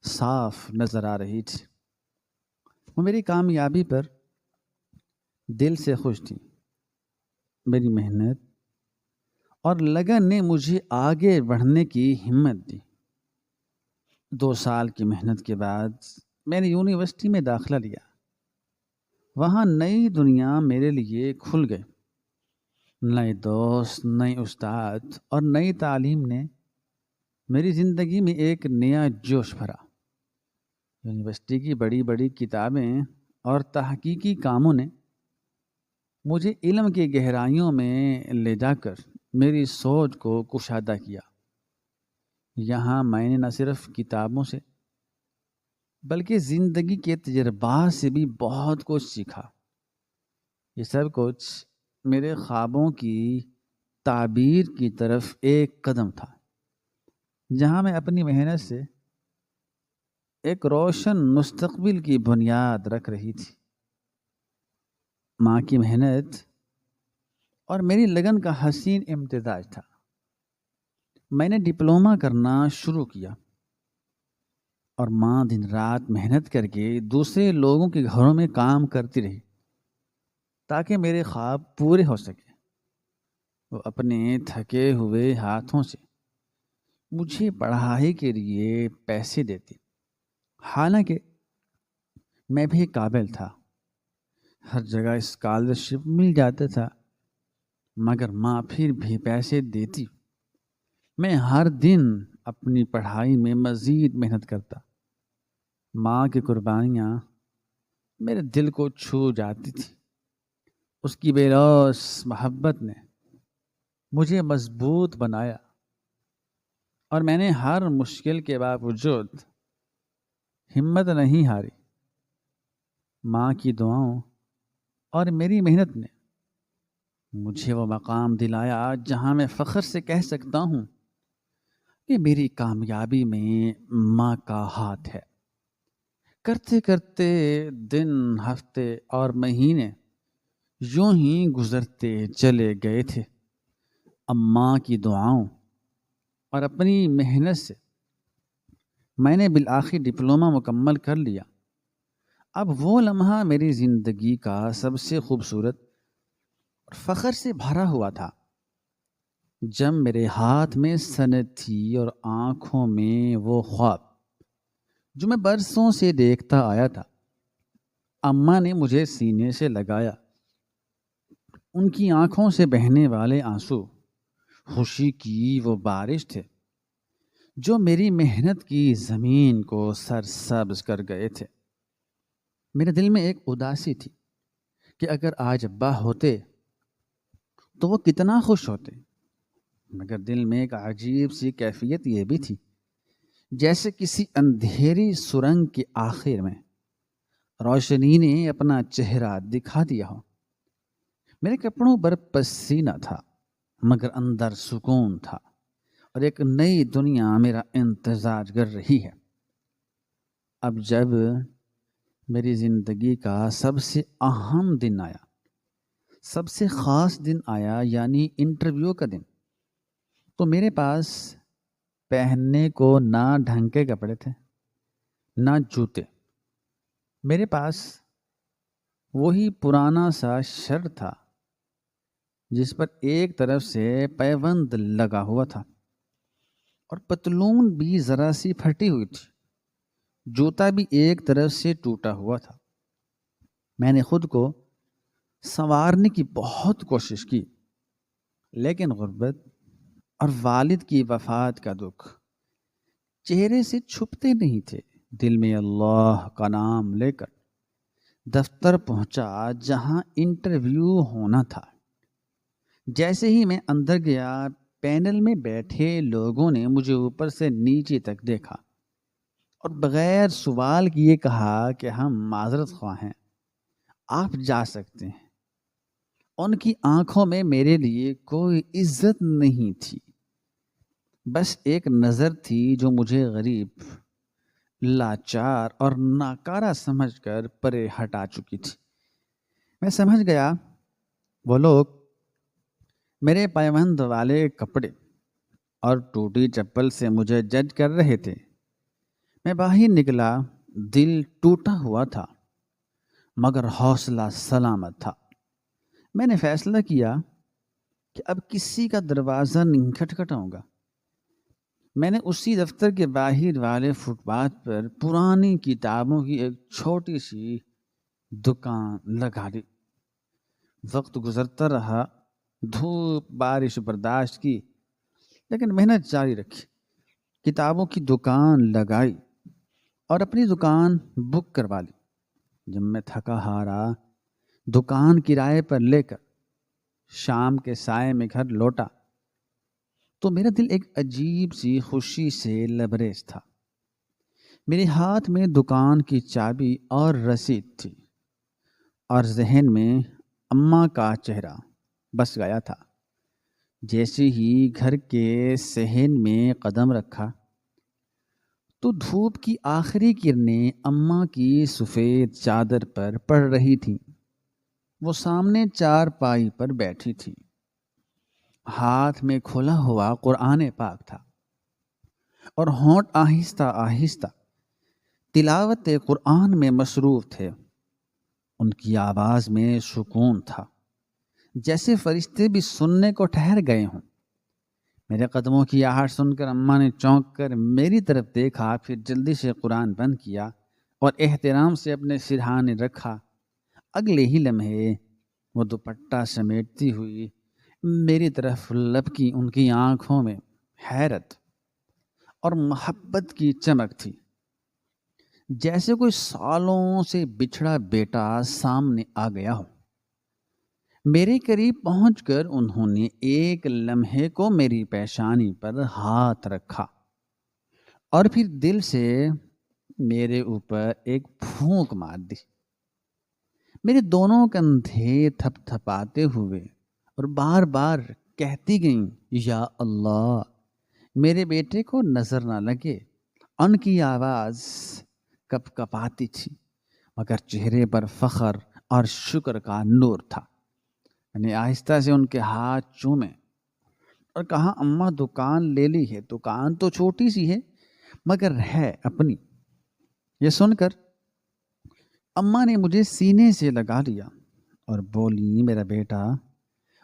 صاف نظر آ رہی تھی۔ وہ میری کامیابی پر دل سے خوش تھی۔ میری محنت اور لگن نے مجھے آگے بڑھنے کی ہمت دی۔ 2 سال کی محنت کے بعد میں نے یونیورسٹی میں داخلہ لیا۔ وہاں نئی دنیا میرے لیے کھل گئی۔ نئے دوست، نئے استاد اور نئی تعلیم نے میری زندگی میں ایک نیا جوش بھرا۔ یونیورسٹی کی بڑی بڑی کتابیں اور تحقیقی کاموں نے مجھے علم کی گہرائیوں میں لے جا کر میری سوچ کو کشادہ کیا۔ یہاں میں نے نہ صرف کتابوں سے بلکہ زندگی کے تجربات سے بھی بہت کچھ سیکھا۔ یہ سب کچھ میرے خوابوں کی تعبیر کی طرف ایک قدم تھا، جہاں میں اپنی محنت سے ایک روشن مستقبل کی بنیاد رکھ رہی تھی۔ ماں کی محنت اور میری لگن کا حسین امتزاج تھا۔ میں نے ڈپلومہ کرنا شروع کیا اور ماں دن رات محنت کر کے دوسرے لوگوں کے گھروں میں کام کرتی رہی تاکہ میرے خواب پورے ہو سکے۔ وہ اپنے تھکے ہوئے ہاتھوں سے مجھے پڑھائی کے لیے پیسے دیتی، حالانکہ میں بھی قابل تھا۔ ہر جگہ اسکالرشپ مل جاتا تھا، مگر ماں پھر بھی پیسے دیتی۔ میں ہر دن اپنی پڑھائی میں مزید محنت کرتا۔ ماں کی قربانیاں میرے دل کو چھو جاتی تھی۔ اس کی بے لوث محبت نے مجھے مضبوط بنایا اور میں نے ہر مشکل کے باوجود ہمت نہیں ہاری۔ ماں کی دعاؤں اور میری محنت نے مجھے وہ مقام دلایا جہاں میں فخر سے کہہ سکتا ہوں کہ میری کامیابی میں ماں کا ہاتھ ہے۔ کرتے کرتے دن، ہفتے اور مہینے یوں ہی گزرتے چلے گئے تھے۔ اب ماں کی دعاؤں اور اپنی محنت سے میں نے بالآخر ڈپلومہ مکمل کر لیا۔ اب وہ لمحہ میری زندگی کا سب سے خوبصورت اور فخر سے بھرا ہوا تھا، جب میرے ہاتھ میں سند تھی اور آنکھوں میں وہ خواب جو میں برسوں سے دیکھتا آیا تھا۔ اماں نے مجھے سینے سے لگایا۔ ان کی آنکھوں سے بہنے والے آنسو خوشی کی وہ بارش تھے جو میری محنت کی زمین کو سرسبز کر گئے تھے۔ میرے دل میں ایک اداسی تھی کہ اگر آج ابا ہوتے تو وہ کتنا خوش ہوتے، مگر دل میں ایک عجیب سی کیفیت یہ بھی تھی، جیسے کسی اندھیری سرنگ کے آخر میں روشنی نے اپنا چہرہ دکھا دیا ہو۔ میرے کپڑوں پر پسینہ تھا، مگر اندر سکون تھا اور ایک نئی دنیا میرا انتظار کر رہی ہے۔ اب جب میری زندگی کا سب سے اہم دن آیا، سب سے خاص دن آیا، یعنی انٹرویو کا دن، تو میرے پاس پہننے کو نہ ڈھنگ کے کپڑے تھے، نہ جوتے۔ میرے پاس وہی پرانا سا شرٹ تھا جس پر ایک طرف سے پیوند لگا ہوا تھا اور پتلون بھی ذرا سی پھٹی ہوئی تھی۔ جوتا بھی ایک طرف سے ٹوٹا ہوا تھا۔ میں نے خود کو سنوارنے کی بہت کوشش کی، لیکن غربت اور والد کی وفات کا دکھ چہرے سے چھپتے نہیں تھے۔ دل میں اللہ کا نام لے کر دفتر پہنچا جہاں انٹرویو ہونا تھا۔ جیسے ہی میں اندر گیا، پینل میں بیٹھے لوگوں نے مجھے اوپر سے نیچے تک دیکھا اور بغیر سوال کیے کہا کہ ہم معذرت خواہ ہیں، آپ جا سکتے ہیں۔ ان کی آنکھوں میں میرے لیے کوئی عزت نہیں تھی، بس ایک نظر تھی جو مجھے غریب، لاچار اور ناکارہ سمجھ کر پرے ہٹا چکی تھی۔ میں سمجھ گیا وہ لوگ میرے پیوند والے کپڑے اور ٹوٹی چپل سے مجھے جج کر رہے تھے۔ میں باہر نکلا، دل ٹوٹا ہوا تھا مگر حوصلہ سلامت تھا۔ میں نے فیصلہ کیا کہ اب کسی کا دروازہ نہیں کھٹکھٹاؤں گا۔ میں نے اسی دفتر کے باہر والے فٹ پاتھ پر پرانی کتابوں کی ایک چھوٹی سی دکان لگا لی۔ وقت گزرتا رہا، دھوپ بارش برداشت کی، لیکن محنت جاری رکھی۔ کتابوں کی دکان لگائی اور اپنی دکان بک کروا لی۔ جب میں تھکا ہارا دکان کرائے پر لے کر شام کے سائے میں گھر لوٹا تو میرا دل ایک عجیب سی خوشی سے لبریز تھا۔ میرے ہاتھ میں دکان کی چابی اور رسید تھی اور ذہن میں اماں کا چہرہ بس گیا تھا۔ جیسے ہی گھر کے صحن میں قدم رکھا تو دھوپ کی آخری کرنیں اماں کی سفید چادر پر پڑ رہی تھیں۔ وہ سامنے چارپائی پر بیٹھی تھی، ہاتھ میں کھلا ہوا قرآن پاک تھا اور ہونٹ آہستہ آہستہ تلاوت قرآن میں مصروف تھے۔ ان کی آواز میں سکون تھا، جیسے فرشتے بھی سننے کو ٹھہر گئے ہوں۔ میرے قدموں کی آہٹ سن کر اماں نے چونک کر میری طرف دیکھا، پھر جلدی سے قرآن بند کیا اور احترام سے اپنے سرہانے رکھا۔ اگلے ہی لمحے وہ دوپٹہ سمیٹتی ہوئی میری طرف لپکی۔ ان کی آنکھوں میں حیرت اور محبت کی چمک تھی، جیسے کوئی سالوں سے بچھڑا بیٹا سامنے آ گیا ہو۔ میرے قریب پہنچ کر انہوں نے ایک لمحے کو میری پیشانی پر ہاتھ رکھا اور پھر دل سے میرے اوپر ایک پھونک مار دی۔ میرے دونوں کندھے تھپ تھپاتے ہوئے اور بار بار کہتی گئیں، یا اللہ، میرے بیٹے کو نظر نہ لگے۔ ان کی آواز کپ کپاتی تھی مگر چہرے پر فخر اور شکر کا نور تھا۔ میں نے آہستہ سے ان کے ہاتھ چومے اور کہا، اماں دکان لے لی ہے، دکان تو چھوٹی سی ہے مگر ہے اپنی۔ یہ سن کر اماں نے مجھے سینے سے لگا لیا اور بولی، میرا بیٹا،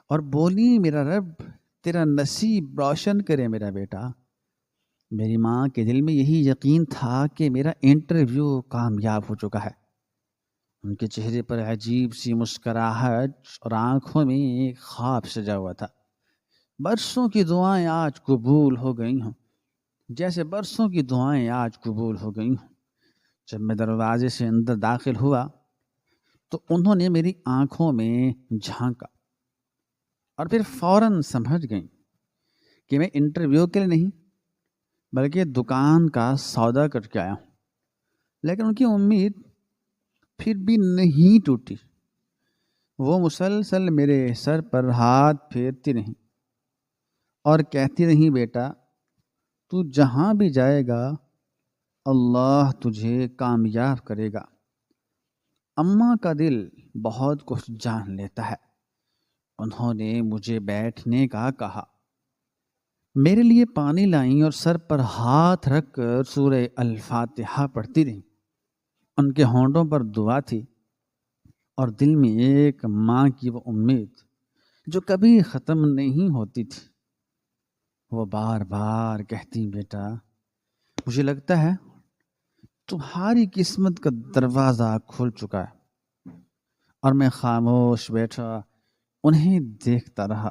اور بولی، میرا رب تیرا نصیب روشن کرے میرا بیٹا۔ میری ماں کے دل میں یہی یقین تھا کہ میرا انٹرویو کامیاب ہو چکا ہے۔ ان کے چہرے پر عجیب سی مسکراہٹ اور آنکھوں میں ایک خواب سجا ہوا تھا۔ برسوں کی دعائیں آج قبول ہو گئی ہوں، جیسے برسوں کی دعائیں آج قبول ہو گئی ہوں۔ جب میں دروازے سے اندر داخل ہوا تو انہوں نے میری آنکھوں میں جھانکا اور پھر فوراً سمجھ گئیں کہ میں انٹرویو کے لیے نہیں بلکہ دکان کا سودا کر کے آیا ہوں۔ لیکن ان کی امید پھر بھی نہیں ٹوٹی۔ وہ مسلسل میرے سر پر ہاتھ پھیرتی رہیں اور کہتی رہیں، بیٹا، تو جہاں بھی جائے گا اللہ تجھے کامیاب کرے گا۔ اماں کا دل بہت کچھ جان لیتا ہے۔ انہوں نے مجھے بیٹھنے کا کہا، میرے لیے پانی لائیں اور سر پر ہاتھ رکھ کر سورہ الفاتحہ پڑھتی رہیں۔ ان کے ہونٹوں پر دعا تھی اور دل میں ایک ماں کی وہ امید جو کبھی ختم نہیں ہوتی تھی۔ وہ بار بار کہتی، بیٹا، مجھے لگتا ہے تمہاری قسمت کا دروازہ کھل چکا ہے۔ اور میں خاموش بیٹھا انہیں دیکھتا رہا۔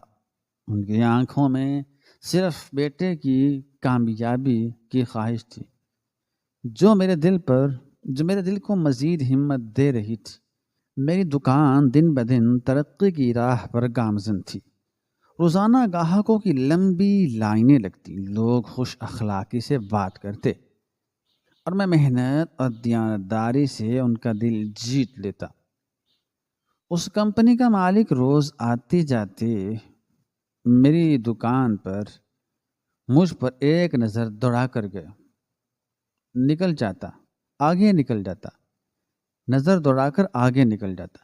ان کی آنکھوں میں صرف بیٹے کی کامیابی کی خواہش تھی، جو میرے دل کو مزید ہمت دے رہی تھی۔ میری دکان دن بدن ترقی کی راہ پر گامزن تھی۔ روزانہ گاہکوں کی لمبی لائنیں لگتی، لوگ خوش اخلاقی سے بات کرتے اور میں محنت اور دیانتداری سے ان کا دل جیت لیتا۔ اس کمپنی کا مالک روز آتے جاتے میری دکان پر مجھ پر ایک نظر دوڑا کر گیا، آگے نکل جاتا، نظر دوڑا کر آگے نکل جاتا۔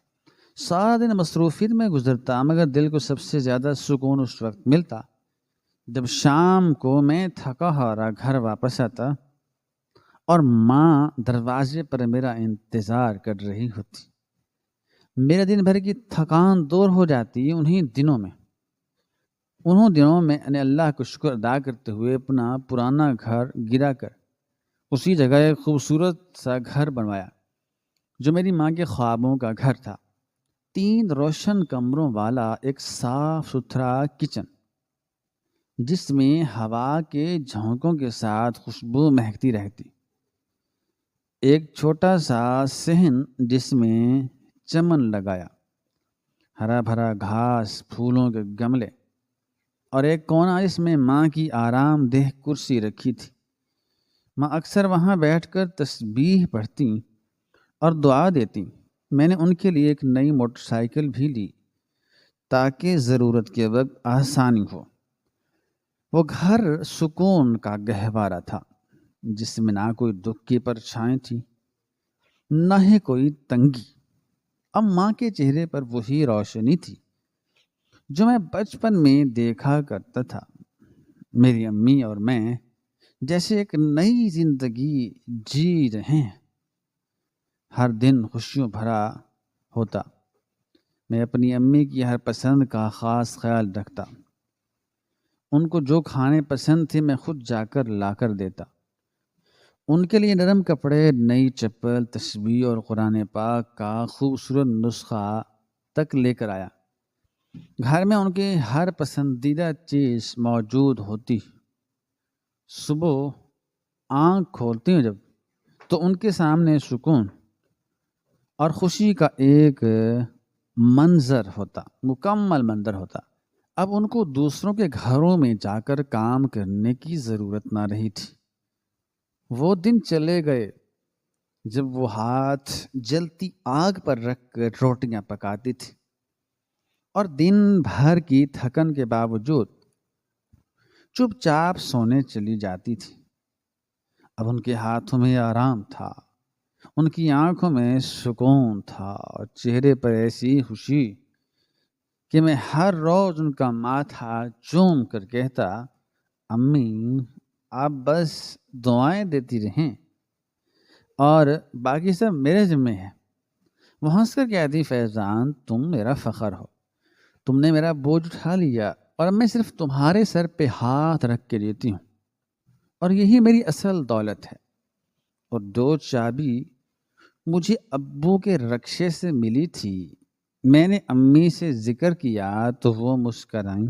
سارا دن مصروفیت میں گزرتا مگر دل کو سب سے زیادہ سکون اس وقت ملتا جب شام کو میں تھکا ہارا گھر واپس آتا اور ماں دروازے پر میرا انتظار کر رہی ہوتی، میرے دن بھر کی تھکان دور ہو جاتی۔ انہوں دنوں میں نے اللہ کا شکر ادا کرتے ہوئے اپنا پرانا گھر گرا کر اسی جگہ ایک خوبصورت سا گھر بنوایا جو میری ماں کے خوابوں کا گھر تھا۔ 3 روشن کمروں والا ایک صاف ستھرا کچن جس میں ہوا کے جھونکوں کے ساتھ خوشبو مہکتی رہتی، ایک چھوٹا سا صحن جس میں چمن لگایا، ہرا بھرا گھاس، پھولوں کے گملے، اور ایک کونا جس میں ماں کی آرام دہ کرسی رکھی تھی۔ ماں اکثر وہاں بیٹھ کر تسبیح پڑھتی اور دعا دیتی۔ میں نے ان کے لیے ایک نئی موٹر سائیکل بھی لی تاکہ ضرورت کے وقت آسانی ہو۔ وہ گھر سکون کا گہوارہ تھا جس میں نہ کوئی دکھ کی پرچھائیں تھی، نہ ہی کوئی تنگی۔ اب ماں کے چہرے پر وہی روشنی تھی جو میں بچپن میں دیکھا کرتا تھا۔ میری امی اور میں جیسے ایک نئی زندگی جی رہے ہیں، ہر دن خوشیوں بھرا ہوتا۔ میں اپنی امی کی ہر پسند کا خاص خیال رکھتا۔ ان کو جو کھانے پسند تھے میں خود جا کر لا کر دیتا۔ ان کے لیے نرم کپڑے، نئی چپل، تسبیح اور قرآن پاک کا خوبصورت نسخہ تک لے کر آیا۔ گھر میں ان کے ہر پسندیدہ چیز موجود ہوتی۔ صبح آنکھ کھولتی ہوں جب تو ان کے سامنے سکون اور خوشی کا ایک منظر ہوتا، مکمل منظر ہوتا۔ اب ان کو دوسروں کے گھروں میں جا کر کام کرنے کی ضرورت نہ رہی تھی۔ وہ دن چلے گئے جب وہ ہاتھ جلتی آگ پر رکھ کر روٹیاں پکاتی تھی اور دن بھر کی تھکن کے باوجود چپ چاپ سونے چلی جاتی تھی۔ اب ان کے ہاتھوں میں آرام تھا، ان کی آنکھوں میں سکون تھا اور چہرے پر ایسی خوشی کہ میں ہر روز ان کا ماتھا چوم کر کہتا، امی آپ بس دعائیں دیتی رہیں اور باقی سب میرے ذمے ہے۔ وہ ہنس کر کہتی، فیضان تم میرا فخر ہو، تم نے میرا بوجھ اٹھا لیا اور میں صرف تمہارے سر پہ ہاتھ رکھ کے دیتی ہوں، اور یہی میری اصل دولت ہے۔ اور 2 چابی مجھے ابو کے رکشے سے ملی تھی۔ میں نے امی سے ذکر کیا تو وہ مسکرائیں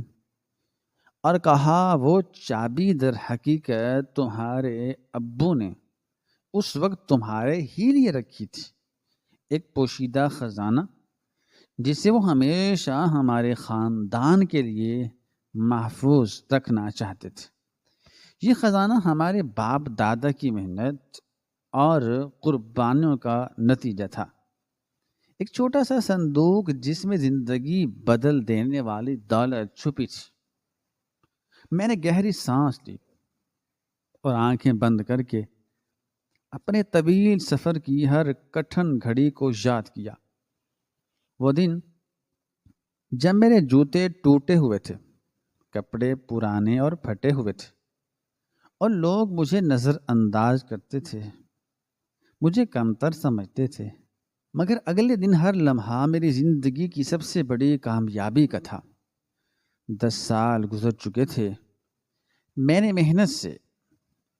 اور کہا وہ چابی در حقیقت تمہارے ابو نے اس وقت تمہارے ہی لیے رکھی تھی، ایک پوشیدہ خزانہ جسے وہ ہمیشہ ہمارے خاندان کے لیے محفوظ رکھنا چاہتے تھے۔ یہ خزانہ ہمارے باپ دادا کی محنت اور قربانیوں کا نتیجہ تھا، ایک چھوٹا سا صندوق جس میں زندگی بدل دینے والی دولت چھپی تھی۔ میں نے گہری سانس لی اور آنکھیں بند کر کے اپنے طویل سفر کی ہر کٹھن گھڑی کو یاد کیا۔ وہ دن جب میرے جوتے ٹوٹے ہوئے تھے، کپڑے پرانے اور پھٹے ہوئے تھے اور لوگ مجھے نظر انداز کرتے تھے، مجھے کمتر سمجھتے تھے، مگر اگلے دن ہر لمحہ میری زندگی کی سب سے بڑی کامیابی کا تھا۔ 10 سال گزر چکے تھے۔ میں نے محنت سے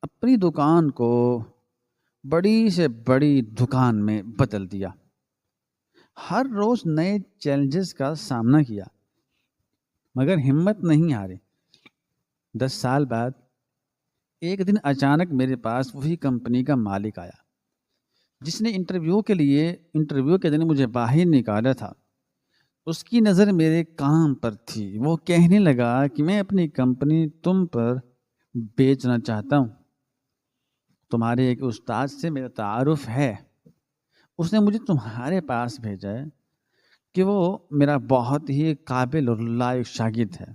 اپنی دکان کو بڑی سے بڑی دکان میں بدل دیا، ہر روز نئے چیلنجز کا سامنا کیا، مگر ہمت نہیں ہاری۔ 10 سال بعد ایک دن اچانک میرے پاس وہی کمپنی کا مالک آیا جس نے انٹرویو کے دن مجھے باہر نکالا تھا۔ اس کی نظر میرے کام پر تھی۔ وہ کہنے لگا کہ میں اپنی کمپنی تم پر بیچنا چاہتا ہوں، تمہارے ایک استاد سے میرا تعارف ہے، اس نے مجھے تمہارے پاس بھیجا ہے کہ وہ میرا بہت ہی قابل اور لائق شاگرد ہے،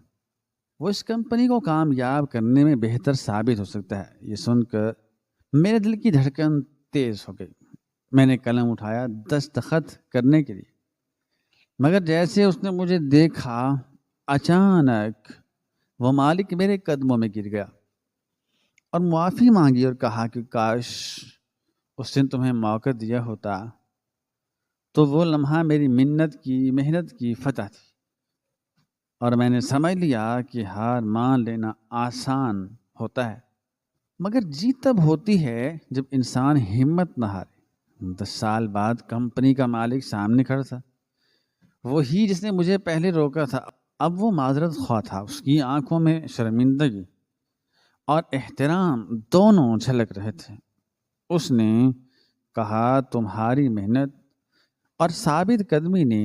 وہ اس کمپنی کو کامیاب کرنے میں بہتر ثابت ہو سکتا ہے۔ یہ سن کر میرے دل کی دھڑکن تیز ہو گئی۔ میں نے قلم اٹھایا دستخط کرنے کے لیے، مگر جیسے اس نے مجھے دیکھا اچانک وہ مالک میرے قدموں میں گر گیا اور معافی مانگی اور کہا کہ کاش اس نے تمہیں موقع دیا ہوتا تو وہ لمحہ میری محنت کی فتح تھی، اور میں نے سمجھ لیا کہ ہار مان لینا آسان ہوتا ہے، مگر جیت تب ہوتی ہے جب انسان ہمت نہ ہارے۔ 10 سال بعد کمپنی کا مالک سامنے کھڑا تھا، وہی جس نے مجھے پہلے روکا تھا۔ اب وہ معذرت خواہ تھا، اس کی آنکھوں میں شرمندگی اور احترام دونوں جھلک رہے تھے۔ اس نے کہا تمہاری محنت اور ثابت قدمی نے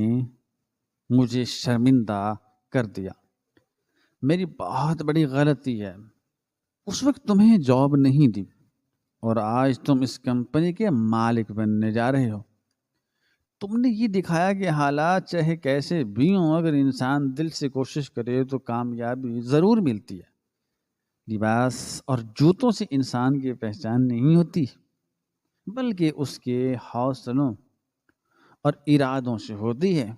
مجھے شرمندہ کر دیا، میری بہت بڑی غلطی ہے، اس وقت تمہیں جاب نہیں دی اور آج تم اس کمپنی کے مالک بننے جا رہے ہو۔ تم نے یہ دکھایا کہ حالات چاہے کیسے بھی ہوں، اگر انسان دل سے کوشش کرے تو کامیابی ضرور ملتی ہے۔ لباس اور جوتوں سے انسان کی پہچان نہیں ہوتی، بلکہ اس کے حوصلوں اور ارادوں سے ہوتی ہے۔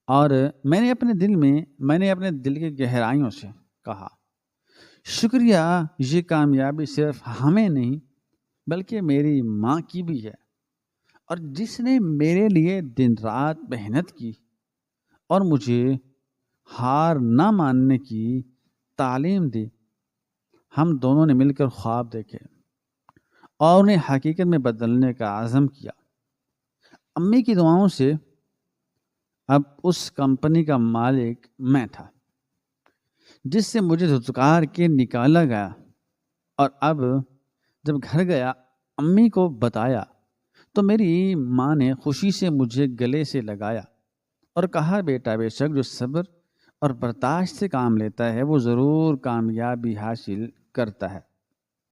اور میں نے اپنے دل کی گہرائیوں سے کہا شکریہ، یہ کامیابی صرف ہمیں نہیں بلکہ میری ماں کی بھی ہے، اور جس نے میرے لیے دن رات محنت کی اور مجھے ہار نہ ماننے کی تعلیم دی۔ ہم دونوں نے مل کر خواب دیکھے اور انہیں حقیقت میں بدلنے کا عزم کیا۔ امی کی دعاؤں سے اب اس کمپنی کا مالک میں تھا جس سے مجھے دھتکار کے نکالا گیا، اور اب جب گھر گیا امی کو بتایا تو میری ماں نے خوشی سے مجھے گلے سے لگایا اور کہا بیٹا، بے شک جو صبر اور برداشت سے کام لیتا ہے وہ ضرور کامیابی حاصل کرتا ہے۔